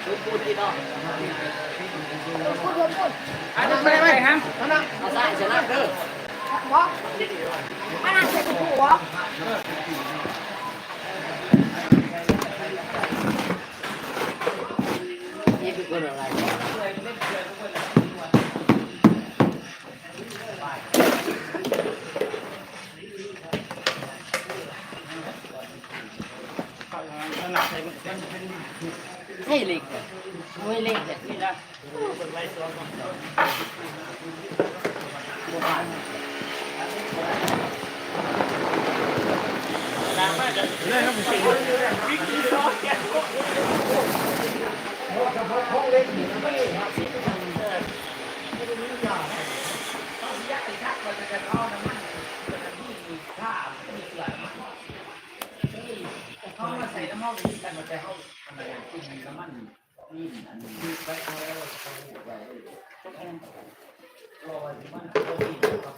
พูดที่นอกอันนั้นไม่ครับเอาใส่ชนะเด้อบอกอันนั้นเป็นหัวนี่คือคนอะไรให้เล็กไม่เล็กแต่นี่นะน้ำมากเลยครับผมวิ่งวิ่งร้อยแก่ห้องเล็กนี่ไม่ครับต้องยัดติดทักมันจะเข้าน้ำมันที่ข้ามีเกลือเข้ามาใส่น้ำมันที่กันมันจะเข้าอะไรที่มีน้ำมันนี่อันนี้ไปเอาแล้วเขาไว้ต้องแอนรอที่มันเขาดีครับ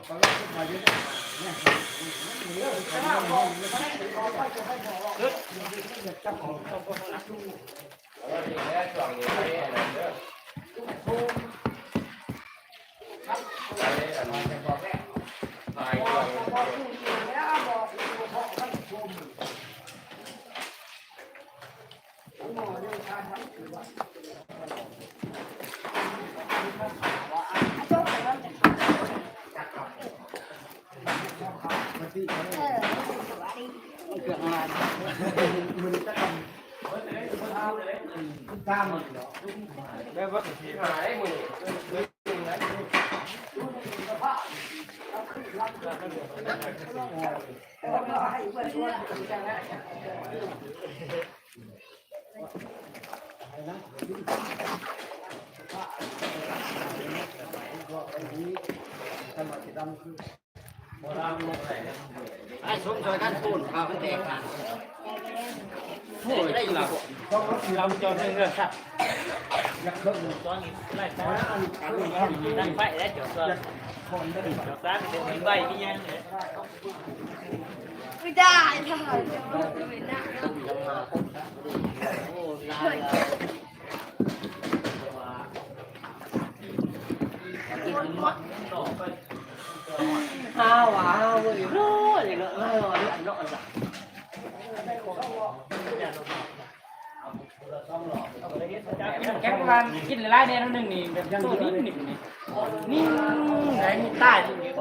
เขาเล่นมาเยอะเนี่ยเยอะเขาไม่มองเลยเขาไม่ได้เขาไม่ให้มองเลยจับของเขาก็รักลูกแล้วทีนี้ช่วงนี้ไปอะไรเยอะครับไปอะไรจะบอกแม่ไปบอกแล้วบอกบอกให้ชมหมอเนี่ยการทำคือว่าโจ๊กแล้วจะเกือบมามันจะทำตามมันเหรอแบบว่าหายมือไอ้ชมช่วยกันพูดข่าวมันแตกกันโอ้ยได้อยู่ต้องเราจอดเรื่องครับอยากเพิ่มตอนนี้ไล่ตานั่งไฟแล้วจอดก็คนได้จอดตาเป็นใบที่ยังเลยไม่ได้ค่ะไม่ได้โอ้ลายห้าวว้าวเว้ยร้อนเลยเนาะร้อนเลยอันเนาะอันละแกงร้านกินหลายๆเนี่ยนึงนี่แบบตัวนี้นี่นี่ไหนมีใต้นี่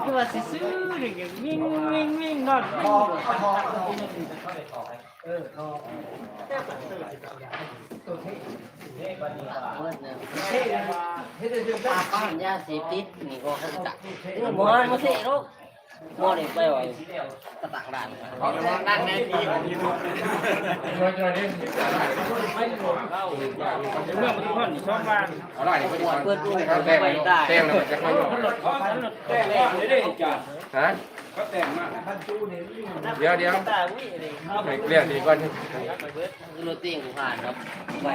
คือว่าซื้อๆนี่วิ่งวิ่งวิ่งนอนพอเมื่อเนี่ยปาป้านยาเสพติดนี่ก็เขาจับหมอมาเสะลูกหมอเนี่ยไปไว้กระตักด่านนั่งในทีไม่หลงเข้าเมื่อมันทุกคนชอบมาอะไรเปิดดูไปได้แต้มแล้วมันจะเข้า ถนนเขาถนนแต้มเลยได้จ้ะฮะเขาแต่งมาเดี๋ยวเเรียกดีก่อนรถเตียงกูผ่านครับไป